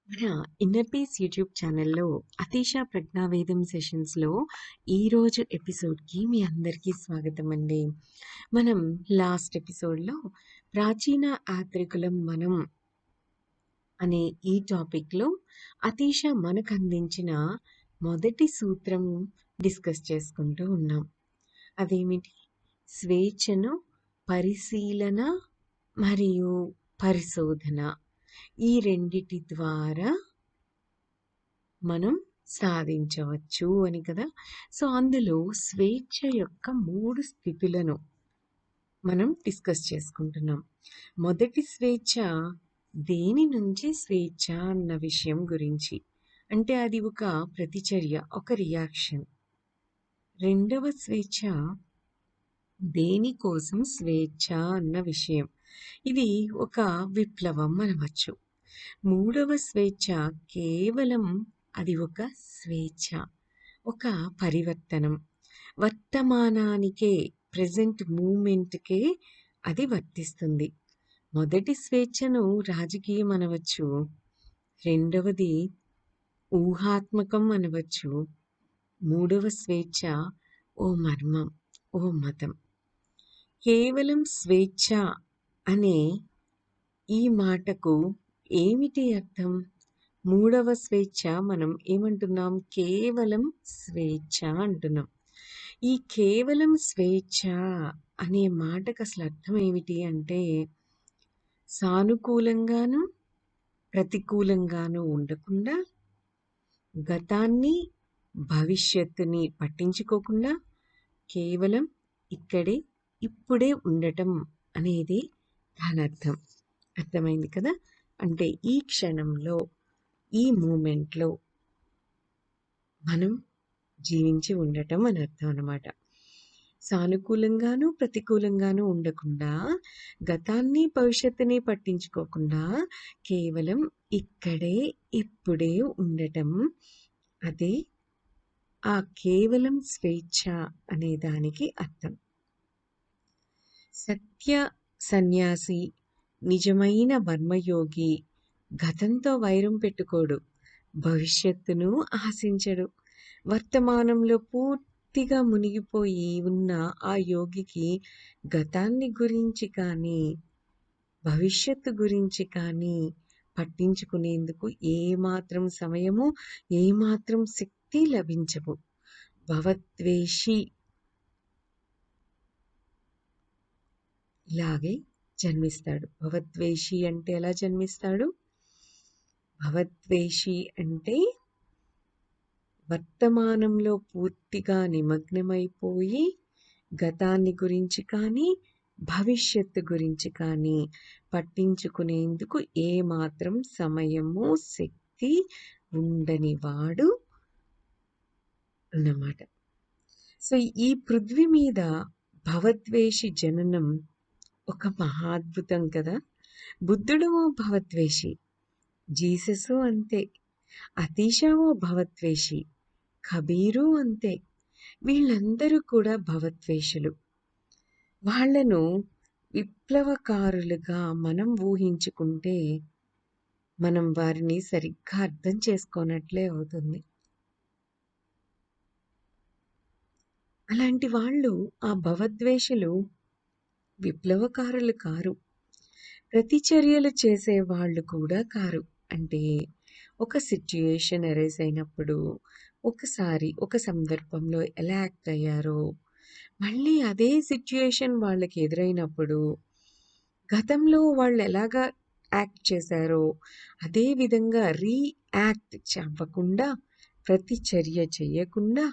మన inner peace YouTube ఛానల్లో అతీష ప్రజ్ఞావేదం సెషన్స్లో ఈరోజు ఎపిసోడ్కి మీ అందరికీ స్వాగతం అండి. మనం లాస్ట్ ఎపిసోడ్లో ప్రాచీన యాత్రికులం మనం అనే ఈ టాపిక్లో అతీష మనకు అందించిన మొదటి సూత్రం డిస్కస్ చేసుకుంటూ ఉన్నాం. అదేమిటి? స్వేచ్ఛను పరిశీలన మరియు పరిశోధన ఈ రెండిటి ద్వారా మనం సాధించవచ్చు అని కదా. సో అందులో స్వేచ్ఛ యొక్క 3 స్థితులను మనం డిస్కస్ చేసుకుంటున్నాం. మొదటి స్వేచ్ఛ దేని నుంచి స్వేచ్ఛ అన్న విషయం గురించి, అంటే అది ఒక ప్రతిచర్య, ఒక రియాక్షన్. రెండవ స్వేచ్ఛ దేనికోసం స్వేచ్ఛ అన్న విషయం, ఇది ఒక విప్లవం అనవచ్చు. మూడవ స్వేచ్ఛ కేవలం అది ఒక స్వేచ్ఛ, ఒక పరివర్తనం, వర్తమానానికే, ప్రెజెంట్ మూమెంట్కే అది వర్తిస్తుంది. మొదటి స్వేచ్ఛను రాజకీయం అనవచ్చు, రెండవది ఊహాత్మకం అనవచ్చు, మూడవ స్వేచ్ఛ ఓ మర్మం, ఓ మతం. కేవలం స్వేచ్ఛ అనే ఈ మాటకు ఏమిటి అర్థం? మూడవ స్వేచ్ఛ మనం ఏమంటున్నాం? కేవలం స్వేచ్ఛ అంటున్నాం. ఈ కేవలం స్వేచ్ఛ అనే మాటకు అసలు అర్థం ఏమిటి అంటే, సానుకూలంగాను ప్రతికూలంగాను ఉండకుండా, గతాన్ని భవిష్యత్తుని పట్టించుకోకుండా, కేవలం ఇక్కడే ఇప్పుడే ఉండటం అనేది దాని అర్థం. అర్థమైంది కదా. అంటే ఈ క్షణంలో, ఈ మూమెంట్లో మనం జీవించి ఉండటం అని అర్థం అన్నమాట. సానుకూలంగాను ప్రతికూలంగాను ఉండకుండా, గతాన్ని భవిష్యత్తుని పట్టించుకోకుండా, కేవలం ఇక్కడే ఇప్పుడే ఉండటం, అదే ఆ కేవలం స్వేచ్ఛ అనే దానికి అర్థం. సత్య సన్యాసి, నిజమైన వర్మయోగి గతంతో వైరం పెట్టుకోడు, భవిష్యత్తును ఆశించడు. వర్తమానంలో పూర్తిగా మునిగిపోయి ఉన్న ఆ యోగికి గతాన్ని గురించి కానీ భవిష్యత్తు గురించి కానీ పట్టించుకునేందుకు ఏమాత్రం సమయము, ఏమాత్రం శక్తి లభించవు. భవద్వేషి ఇలాగే జన్మిస్తాడు. భవద్వేషి అంటే ఎలా జన్మిస్తాడు? భవద్వేషి అంటే వర్తమానంలో పూర్తిగా నిమగ్నమైపోయి, గతాన్ని గురించి కానీ భవిష్యత్తు గురించి కానీ పట్టించుకునేందుకు ఏమాత్రం సమయము, శక్తి ఉండని వాడు అన్నమాట. సో ఈ పృథ్వీ మీద భవద్వేషి జననం ఒక మహాద్భుతం కదా. బుద్ధుడు ఓ భవద్వేషి, జీససు అంతే, అతీష ఓ భవద్వేషి, కబీరు అంతే. వీళ్ళందరూ కూడా భవద్వేషులు. వాళ్లను విప్లవకారులుగా మనం ఊహించుకుంటే మనం వారిని సరిగ్గా అర్థం చేసుకోనట్లే అవుతుంది. అలాంటి వాళ్ళు, ఆ భవద్వేషులు విప్లవకారులు కారు, ప్రతిచర్యలు చేసే వాళ్ళు కూడా కారు. అంటే ఒక సిచ్యుయేషన్ అరైజ్ అయినప్పుడు, ఒకసారి ఒక సందర్భంలో ఎలా యాక్ట్ అయ్యారో, మళ్ళీ అదే సిచ్యుయేషన్ వాళ్ళకి ఎదురైనప్పుడు గతంలో వాళ్ళు ఎలాగా యాక్ట్ చేశారో అదే విధంగా రీయాక్ట్ అవ్వకుండా, ప్రతిచర్య చేయకుండా,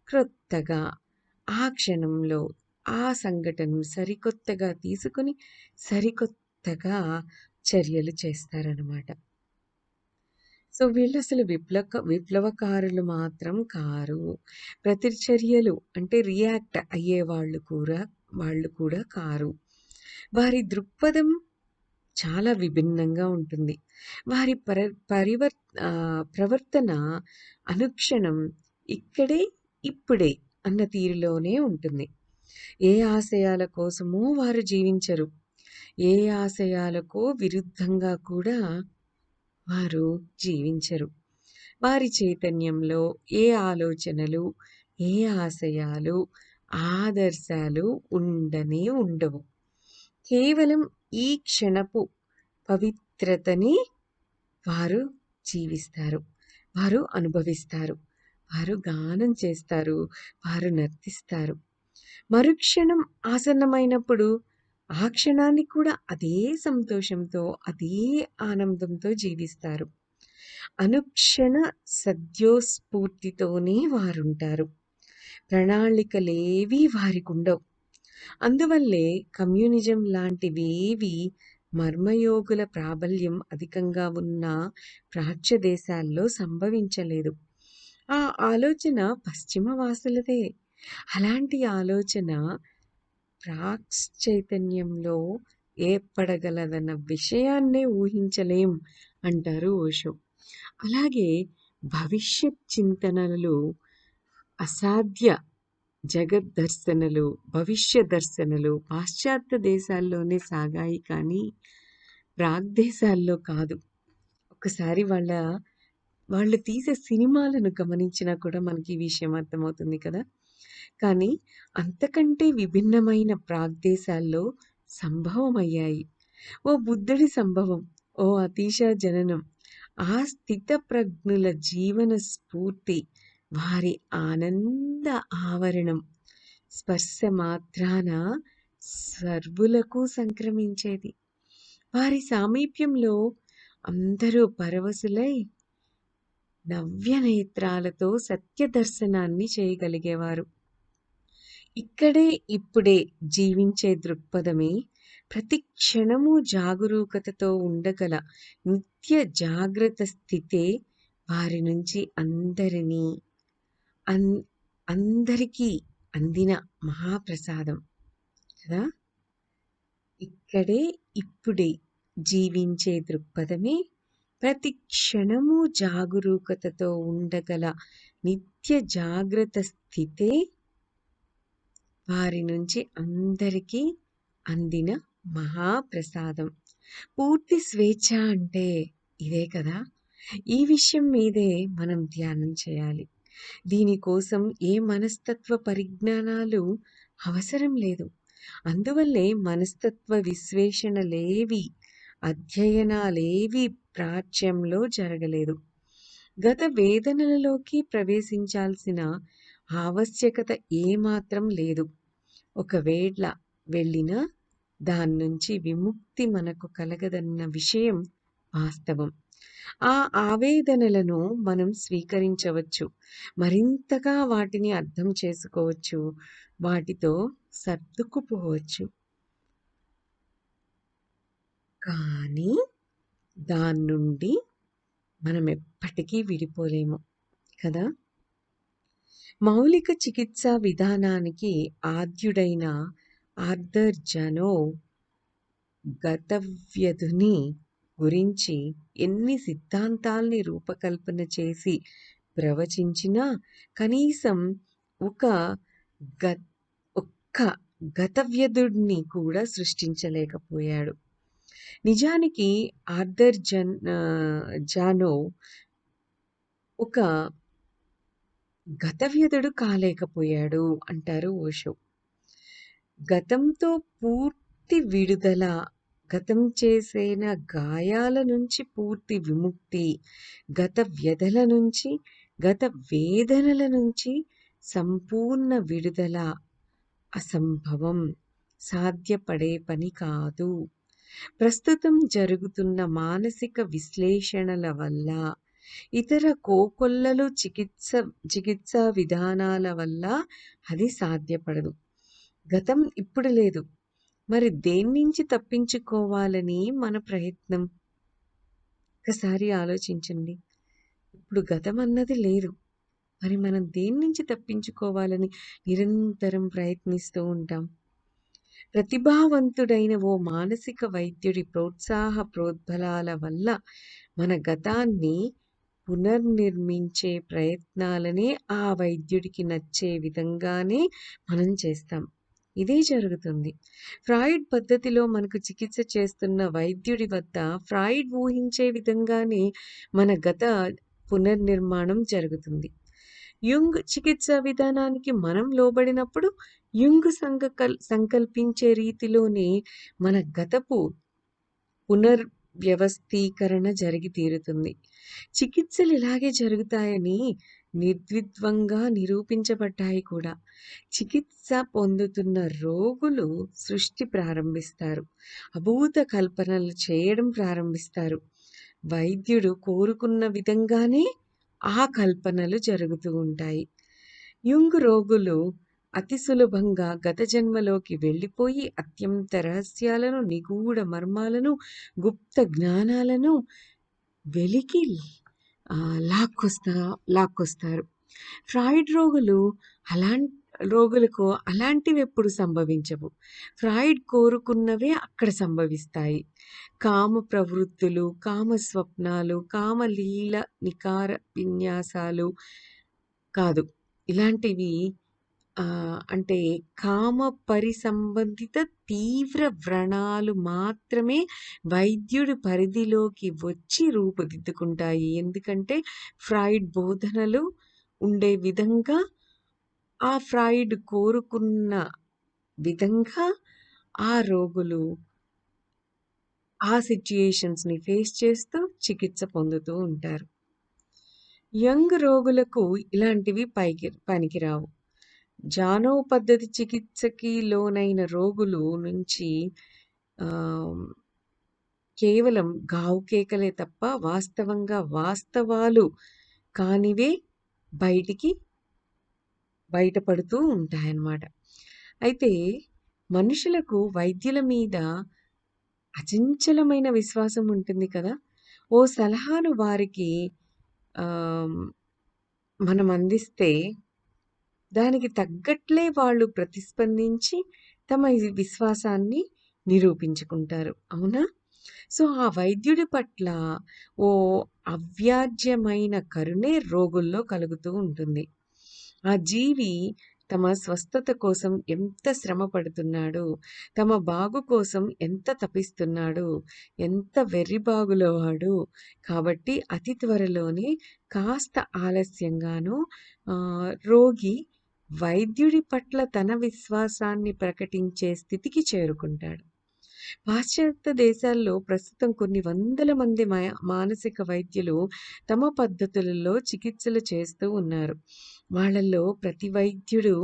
క్రొత్తగా ఆ క్షణంలో ఆ సంఘటనను సరికొత్తగా తీసుకుని సరికొత్తగా చర్యలు చేస్తారన్నమాట. సో వీళ్ళు అసలు విప్లవకారులు మాత్రం కారు. ప్రతిచర్యలు అంటే రియాక్ట్ అయ్యే వాళ్ళు కూడా కారు. వారి దృక్పథం చాలా విభిన్నంగా ఉంటుంది. వారి ప్రవర్తన అనుక్షణం ఇక్కడే ఇప్పుడే అన్న తీరులోనే ఉంటుంది. ఏ ఆశయాల కోసమో వారు జీవించరు, ఏ ఆశయాలకో విరుద్ధంగా కూడా వారు జీవించరు. వారి చైతన్యంలో ఏ ఆలోచనలు, ఏ ఆశయాలు, ఆదర్శాలు ఉండనే ఉండవు. కేవలం ఈ క్షణపు పవిత్రతని వారు జీవిస్తారు. వారు అనుభవిస్తారు. వారు గానం చేస్తారు. వారు నర్తిస్తారు. మరుక్షణం ఆసన్నమైనప్పుడు ఆ క్షణాన్ని కూడా అదే సంతోషంతో, అదే ఆనందంతో జీవిస్తారు. అనుక్షణ సద్యోస్ఫూర్తితోనే వారుంటారు. ప్రణాళికలేవీ వారికుండవు. అందువల్లే కమ్యూనిజం లాంటివేవీ మర్మయోగుల ప్రాబల్యం అధికంగా ఉన్న ప్రాచ్య దేశాల్లో సంభవించలేదు. ఆ ఆలోచన పశ్చిమ వాసులదే. అలాంటి ఆలోచన ప్రాక్స్ చైతన్యంలో ఏర్పడగలదన్న విషయాన్నే ఊహించలేం అంటారు ఓషో. అలాగే భవిష్యత్ చింతనలు అసాధ్య జగద్దర్శనలు, భవిష్య దర్శనలు పాశ్చాత్య దేశాల్లోనే సాగాయి కానీ ప్రాగ్ దేశాల్లో కాదు. ఒకసారి వాళ్ళు తీసే సినిమాలను గమనించినా కూడా మనకి ఈ విషయం అర్థమవుతుంది కదా! కానీ అంతకంటే విభిన్నమైన ప్రాగ్ దేశాల్లో సంభవమయ్యాయి. ఓ బుద్ధుడి సంభవం, ఓ అతీశ జననం, ఆ స్థితప్రజ్ఞుల జీవన స్ఫూర్తి, వారి ఆనంద ఆవరణం స్పర్శ మాత్రాన సర్వులకు సంక్రమించేది. వారి సామీప్యంలో అందరూ పరవశులై నవ్యనేత్రాలతో సత్యదర్శనాన్ని చేయగలిగేవారు. ఇక్కడే ఇప్పుడే జీవించే దృక్పథమే, ప్రతి క్షణము జాగరూకతతో ఉండగల నిత్య జాగ్రత్త స్థితే వారి నుంచి అందరికీ అందిన మహాప్రసాదం కదా! ఇక్కడే ఇప్పుడే జీవించే దృక్పథమే, ప్రతి క్షణము జాగరూకతతో ఉండగల నిత్య జాగ్రత్త స్థితే వారి నుంచి అందరికీ అందిన మహాప్రసాదం. పూర్తి స్వేచ్ఛ అంటే ఇదే కదా! ఈ విషయం మీదే మనం ధ్యానం చేయాలి. దీనికోసం ఏ మనస్తత్వ పరిజ్ఞానాలు అవసరం లేదు. అందువల్లే మనస్తత్వ విశ్లేషణలేవి, అధ్యయనాలేవి ప్రాచ్యంలో జరగలేదు. గత వేదనలలోకి ప్రవేశించాల్సిన ఆవశ్యకత ఏమాత్రం లేదు. ఒకవేళ వెళ్ళినా దాన్నుంచి విముక్తి మనకు కలగదన్న విషయం వాస్తవం. ఆ ఆవేదనలను మనం స్వీకరించవచ్చు, మరింతగా వాటిని అర్థం చేసుకోవచ్చు, వాటితో సర్దుకుపోవచ్చు. కానీ దాన్నుండి మనం ఎప్పటికీ విడిపోలేము కదా! మౌలిక చికిత్సా విధానానికి ఆద్యుడైన ఆర్థర్ జనోవ్ గతవ్యధుని గురించి ఎన్ని సిద్ధాంతాల్ని రూపకల్పన చేసి ప్రవచించినా కనీసం ఒక్క గతవ్యధుడిని కూడా సృష్టించలేకపోయాడు. నిజానికి ఆర్థర్ జానోవ్ ఒక గతవ్యధుడు కాలేకపోయాడు అంటారు ఓషో. గతంతో పూర్తి విడుదల, గతం చేసిన గాయాల నుంచి పూర్తి విముక్తి, గత వ్యధల నుంచి, గత వేదనల నుంచి సంపూర్ణ విడుదల అసంభవం, సాధ్యపడే పని కాదు. ప్రస్తుతం జరుగుతున్న మానసిక విశ్లేషణల వల్ల, ఇతర కోకొల్లలు చికిత్సా విధానాల వల్ల అది సాధ్యపడదు. గతం ఇప్పుడు లేదు. మరి దేన్నించి తప్పించుకోవాలని మన ప్రయత్నం? ఒకసారి ఆలోచించండి. ఇప్పుడు గతం అన్నది లేదు. మరి మనం దేన్నించి తప్పించుకోవాలని నిరంతరం ప్రయత్నిస్తూ ఉంటాం? ప్రతిభావంతుడైన ఓ మానసిక వైద్యుడి ప్రోద్బలాల వల్ల మన గతాన్ని పునర్నిర్మించే ప్రయత్నాలనే ఆ వైద్యుడికి నచ్చే విధంగానే మనం చేస్తాం. ఇదే జరుగుతుంది. ఫ్రాయిడ్ పద్ధతిలో మనకు చికిత్స చేస్తున్న వైద్యుడి వద్ద ఫ్రాయిడ్ ఊహించే విధంగానే మన గత పునర్నిర్మాణం జరుగుతుంది. యుంగ్ చికిత్సా విధానానికి మనం లోబడినప్పుడు యుంగ్ సంకల్పించే రీతిలోనే మన గతపు పునర్వ్యవస్థీకరణ జరిగి తీరుతుంది. చికిత్సలు ఇలాగే జరుగుతాయని నిర్ద్విధ్వంగా నిరూపించబడ్డాయి కూడా. చికిత్స పొందుతున్న రోగులు సృష్టి ప్రారంభిస్తారు. అభూత కల్పనలు చేయడం ప్రారంభిస్తారు. వైద్యుడు కోరుకున్న విధంగానే ఆ కల్పనలు జరుగుతూ ఉంటాయి. యుంగ్ రోగులు అతి సులభంగా గత జన్మలోకి వెళ్ళిపోయి అత్యంత రహస్యాలను, నిగూఢ మర్మాలను, గుప్త జ్ఞానాలను వెలికి లాక్కొస్తారు. ఫ్రాయిడ్ రోగులకు అలాంటివెప్పుడు సంభవించవు. ఫ్రాయిడ్ కోరుకున్నవే అక్కడ సంభవిస్తాయి. కామ ప్రవృత్తులు, కామ స్వప్నాలు, కామలీల నికార విన్యాసాలు కాదు. ఇలాంటివి అంటే కామ పరిసంబంధిత తీవ్ర వ్రణాలు మాత్రమే వైద్యుడి పరిధిలోకి వచ్చి రూపుదిద్దుకుంటాయి. ఎందుకంటే ఫ్రాయిడ్ బోధనలు ఉండే విధంగా, ఆ ఫ్రాయిడ్ కోరుకున్న విధంగా ఆ రోగులు ఆ సిట్యుయేషన్స్‌ని ఫేస్ చేస్తూ చికిత్స పొందుతూ ఉంటారు. యంగ్ రోగులకు ఇలాంటివి పనికిరావు. జానో పద్ధతి చికిత్సకి లోనైన రోగులు నుంచి కేవలం గావుకేకలే తప్ప వాస్తవంగా వాస్తవాలు కానివే బయటపడుతూ ఉంటాయన్నమాట. అయితే మనుషులకు వైద్యుల మీద అచంచలమైన విశ్వాసం ఉంటుంది కదా! ఓ సలహాను వారికి మనం అందిస్తే దానికి తగ్గట్లే వాళ్ళు ప్రతిస్పందించి తమ విశ్వాసాన్ని నిరూపించుకుంటారు. అవునా? సో, ఆ వైద్యుడి పట్ల ఓ అవ్యాజ్యమైన కరుణే రోగుల్లో కలుగుతూ ఉంటుంది. ఆ జీవి తమ స్వస్థత కోసం ఎంత శ్రమ పడుతున్నాడో, తమ బాగు కోసం ఎంత తపిస్తున్నాడో, ఎంత వెర్రిబాగులో వాడు. కాబట్టి అతి త్వరలోనే కాస్త ఆలస్యంగానో రోగి వైద్యుడి పట్ల తన విశ్వాసాన్ని ప్రకటించే స్థితికి చేరుకుంటాడు. పాశ్చాత్య దేశాల్లో ప్రస్తుతం కొన్ని వందల మంది మానసిక వైద్యులు తమ పద్ధతులలో చికిత్సలు చేస్తూ ఉన్నారు. వాళ్ళల్లో ప్రతి వైద్యుడు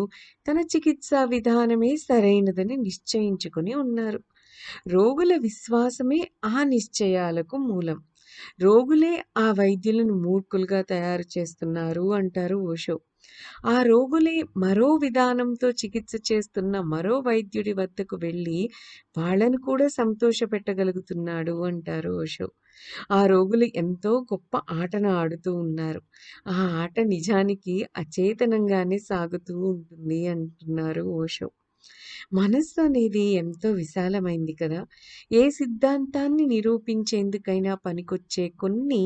తన చికిత్సా విధానమే సరైనదని నిశ్చయించుకొని ఉన్నారు. రోగుల విశ్వాసమే ఆ నిశ్చయాలకు మూలం. రోగులే ఆ వైద్యులను మూర్ఖులుగా తయారు చేస్తున్నారు అంటారు ఓషో. ఆ రోగులే మరో విధానంతో చికిత్స చేస్తున్న మరో వైద్యుడి వద్దకు వెళ్ళి వాళ్ళను కూడా సంతోషపెట్టగలుగుతున్నాడు అంటారు ఓషో. ఆ రోగులు ఎంతో గొప్ప ఆటను ఆడుతూ ఉన్నారు. ఆ ఆట నిజానికి అచేతనంగానే సాగుతూ ఉంటుంది అంటున్నారు ఓషో. మనస్సు అనేది ఎంతో విశాలమైంది కదా! ఏ సిద్ధాంతాన్ని నిరూపించేందుకైనా పనికొచ్చే కొన్ని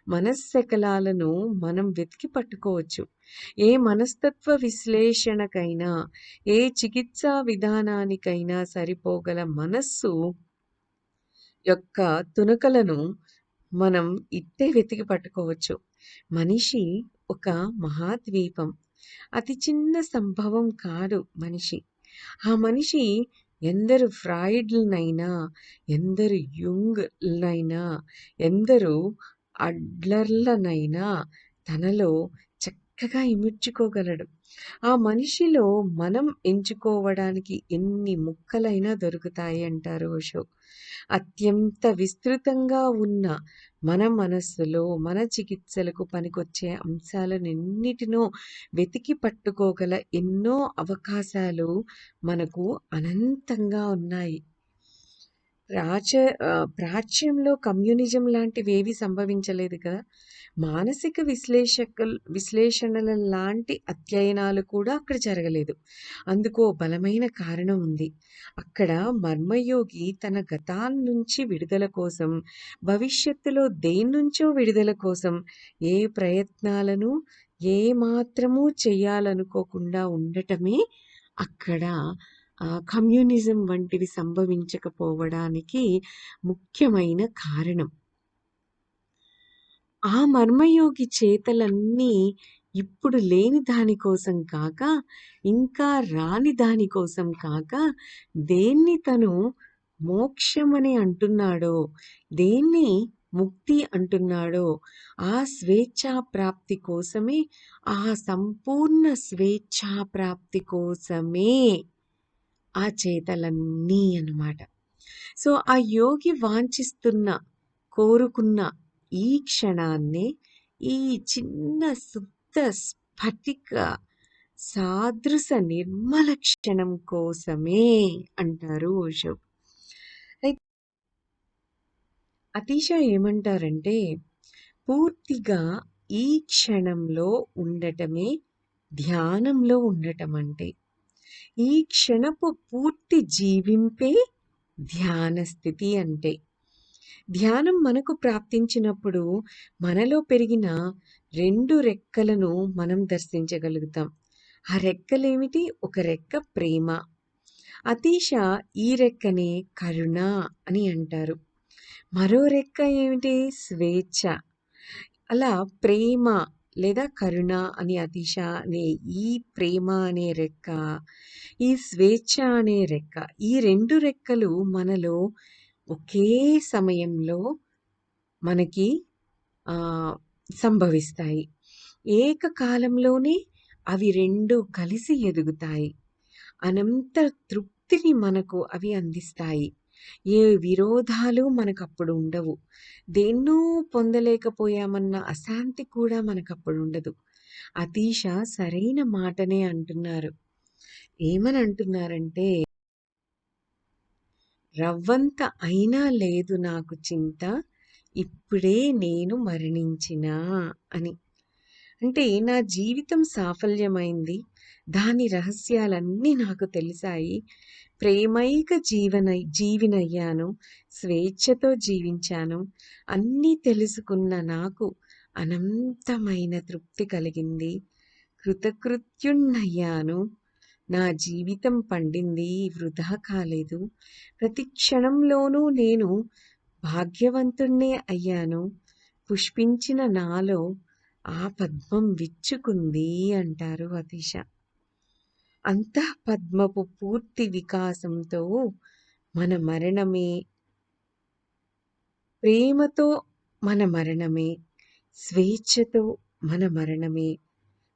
మనశ్శకలాలను మనం వెతికి పట్టుకోవచ్చు. ఏ మనస్తత్వ విశ్లేషణకైనా, ఏ చికిత్సా విధానానికైనా సరిపోగల మనస్సు యొక్క తునకలను మనం ఇట్టే వెతికి పట్టుకోవచ్చు. మనిషి ఒక మహాద్వీపం. అతి చిన్న సంభవం కాదు మనిషి. ఆ మనిషి ఎందరు ఫ్రాయిడ్‌లనైనా, ఎందరు యుంగ్‌లనైనా, ఎందరు అడ్లర్‌లనైనా తనలో చక్కగా ఇముడ్చుకోగలడు. ఆ మనిషిలో మనం ఎంచుకోవడానికి ఎన్ని ముక్కలైనా దొరుకుతాయి అంటారు ఓషో. అత్యంత విస్తృతంగా ఉన్న మన మనస్సులో, మన చికిత్సలకు పనికొచ్చే అంశాలనెన్నిటినో వెతికి పట్టుకోగల ఎన్నో అవకాశాలు మనకు అనంతంగా ఉన్నాయి. ప్రాచ్యంలో కమ్యూనిజం లాంటివేవి సంభవించలేదు కదా! మానసిక విశ్లేషణల లాంటి అధ్యయనాలు కూడా అక్కడ జరగలేదు. అందుకో బలమైన కారణం ఉంది. అక్కడ మర్మయోగి తన గతాన్నుంచి విడుదల కోసం, భవిష్యత్తులో దేన్నుంచో విడుదల కోసం ఏ ప్రయత్నాలను ఏ మాత్రమూ చెయ్యాలనుకోకుండా ఉండటమే అక్కడ కమ్యూనిజం వంటివి సంభవించకపోవడానికి ముఖ్యమైన కారణం. ఆ మర్మయోగి చేతలన్నీ ఇప్పుడు లేని దాని కోసం కాక, ఇంకా రాని దాని కోసం కాక, దేన్ని తను మోక్షమని అంటున్నాడో, దేన్ని ముక్తి అంటున్నాడో, ఆ స్వేచ్ఛా ప్రాప్తి కోసమే, ఆ సంపూర్ణ స్వేచ్ఛా ప్రాప్తి కోసమే ఆ చేతలన్నీ అన్నమాట. సో, ఆ యోగి వాంఛిస్తున్న, కోరుకున్న ఈ క్షణాన్నే, ఈ చిన్న శుద్ధ స్ఫటిక సాదృశ నిర్మల క్షణం కోసమే అంటారు ఓషో. అయితే అతీష ఏమంటారంటే, పూర్తిగా ఈ క్షణంలో ఉండటమే ధ్యానంలో ఉండటం అంటే. ఈ క్షణపు పూర్తి జీవింపే ధ్యాన స్థితి అంటే. ధ్యానం మనకు ప్రాప్తించినప్పుడు మనలో పెరిగిన 2 రెక్కలను మనం దర్శించగలుగుతాం. ఆ రెక్కలేమిటి? ఒక రెక్క ప్రేమ. అతీష ఈ రెక్కనే కరుణ అని అంటారు. మరో రెక్క ఏమిటి? స్వేచ్ఛ. అలా ప్రేమ లేదా కరుణ అని అతీష అనే ఈ ప్రేమ అనే రెక్క, ఈ స్వేచ్ఛ అనే రెక్క, ఈ 2 రెక్కలు మనలో ఒకే సమయంలో మనకి సంభవిస్తాయి. ఏకకాలంలోనే అవి 2 కలిసి ఎదుగుతాయి. అనంత తృప్తిని మనకు అవి అందిస్తాయి. ఏ విరోధాలు మనకప్పుడు ఉండవు. దేన్నో పొందలేకపోయామన్న అశాంతి కూడా మనకప్పుడు ఉండదు. అతీష సరైన మాటనే అంటున్నారు. ఏమని అంటున్నారంటే, రవ్వంత అయినా లేదు నాకు చింత, ఇప్పుడే నేను మరణించినా అని. అంటే నా జీవితం సాఫల్యమైంది. దాని రహస్యాలన్నీ నాకు తెలిసాయి. ప్రేమైక జీవినయ్యాను. స్వేచ్ఛతో జీవించాను. అన్నీ తెలుసుకున్న నాకు అనంతమైన తృప్తి కలిగింది. కృతకృత్యుణ్ణయ్యాను. నా జీవితం పండింది, వృధా కాలేదు. ప్రతి క్షణంలోనూ నేను భాగ్యవంతుణ్ణే అయ్యాను. పుష్పించిన నాలో ఆ పద్మం విచ్చుకుంది అంటారు అతీష. అంతఃపద్మపు పూర్తి వికాసంతో మన మరణమే, ప్రేమతో మన మరణమే, స్వేచ్ఛతో మన మరణమే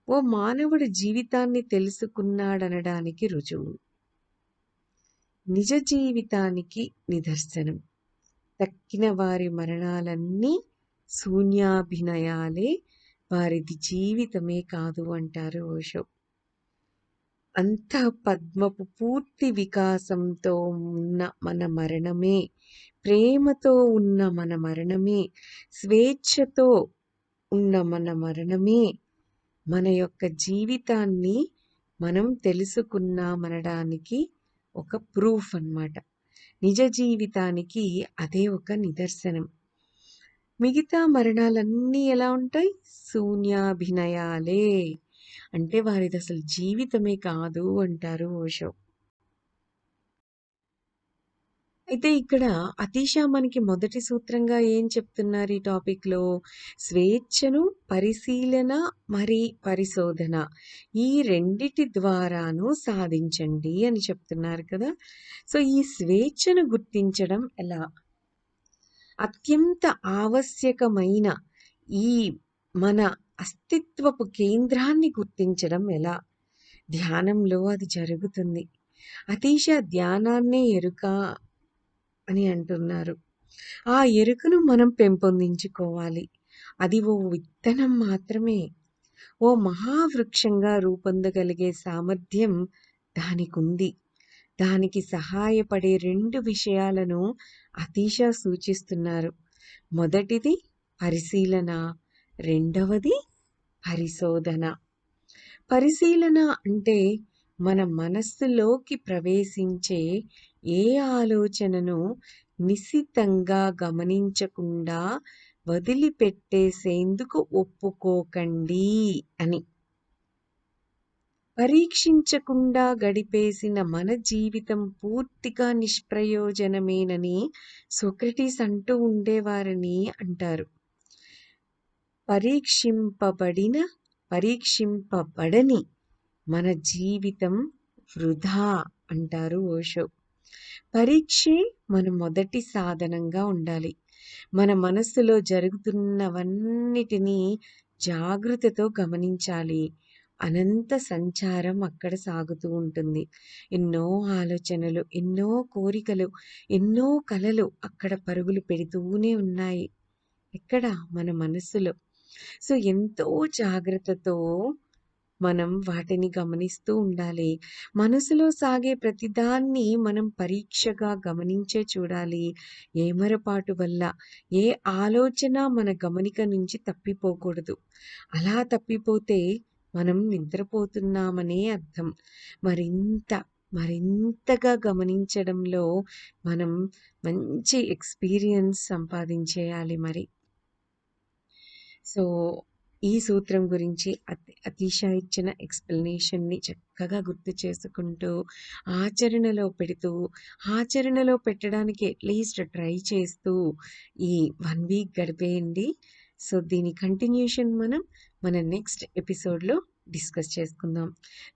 ఓ మానవుడి జీవితాన్ని తెలుసుకున్నాడనడానికి రుజువు. నిజ జీవితానికి నిదర్శనం. తక్కిన వారి మరణాలన్నీ శూన్యాభినయాలే, వారిది జీవితమే కాదు అంటారు ఓషో. అంతఃపద్మపు పూర్తి వికాసంతో ఉన్న మన మరణమే, ప్రేమతో ఉన్న మన మరణమే, స్వేచ్ఛతో ఉన్న మన మరణమే మన యొక్క జీవితాన్ని మనం తెలుసుకున్నామనడానికి ఒక ప్రూఫ్ అన్నమాట. నిజ జీవితానికి అదే ఒక నిదర్శనం. మిగతా మరణాలన్నీ ఎలా ఉంటాయి? శూన్యాభినయాలే. అంటే వారిది అసలు జీవితమే కాదు అంటారు ఓషో. అయితే ఇక్కడ అతీష మనకి మొదటి సూత్రంగా ఏం చెప్తున్నారు ఈ టాపిక్‌లో? స్వేచ్ఛను పరిశీలన మరి పరిశోధన ఈ రెండిటి ద్వారాను సాధించండి అని చెప్తున్నారు కదా! సో, ఈ స్వేచ్ఛను గుర్తించడం ఎలా? అత్యంత ఆవశ్యకమైన ఈ మన అస్తిత్వపు కేంద్రాన్ని గుర్తించడం ఎలా? ధ్యానంలో అది జరుగుతుంది. అతీష ధ్యానాన్నే ఎరుక అని అంటున్నారు. ఆ ఎరుకను మనం పెంపొందించుకోవాలి. అది ఓ విత్తనం మాత్రమే. ఓ మహావృక్షంగా రూపొందగలిగే సామర్థ్యం దానికుంది. దానికి సహాయపడే 2 విషయాలను అతీష సూచిస్తున్నారు. మొదటిది పరిశీలన, రెండవది పరిశోధన. పరిశీలన అంటే మన మనస్సులోకి ప్రవేశించే ఏ ఆలోచనను నిశితంగా గమనించకుండా వదిలిపెట్టేసేందుకు ఒప్పుకోకండి అని. పరీక్షించకుండా గడిపేసిన మన జీవితం పూర్తిగా నిష్ప్రయోజనమేనని సోక్రటీస్ అంటూ ఉండేవారని అంటారు. పరీక్షింపబడిన పరీక్షింపబడని మన జీవితం వృధా అంటారు ఓషో. పరీక్షే మన మొదటి సాధనంగా ఉండాలి. మన మనస్సులో జరుగుతున్నవన్నిటినీ జాగృతతో గమనించాలి. అనంత సంచారం అక్కడ సాగుతూ ఉంటుంది. ఎన్నో ఆలోచనలు, ఎన్నో కోరికలు, ఎన్నో కలలు అక్కడ పరుగులు పెడుతూనే ఉన్నాయి. ఎక్కడ? మన మనస్సులో. సో ఎంతో జాగ్రత్తతో మనం వాటిని గమనిస్తూ ఉండాలి. మనసులో సాగే ప్రతిదాన్ని మనం పరీక్షగా గమనించే చూడాలి. ఏమరపాటు వల్ల ఏ ఆలోచన మన గమనిక నుంచి తప్పిపోకూడదు. అలా తప్పిపోతే మనం నిద్రపోతున్నామనే అర్థం. మరింతగా గమనించడంలో మనం మంచి ఎక్స్‌పీరియన్స్ సంపాదించేయాలి మరి. సో, ఈ సూత్రం గురించి అతీష ఇచ్చిన ఎక్స్‌ప్లనేషన్‌ని చక్కగా గుర్తు చేసుకుంటూ, ఆచరణలో పెట్టడానికి అట్‌లీస్ట్ ట్రై చేస్తూ ఈ 1 వీక్ గడిపేయండి. సో, దీని కంటిన్యూషన్ మనం మన నెక్స్ట్ ఎపిసోడ్‌లో డిస్కస్ చేసుకుందాం.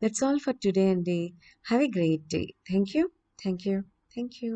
దట్స్ ఆల్ ఫర్ టుడే అండి. Have a great day. Thank you. Thank you. Thank you.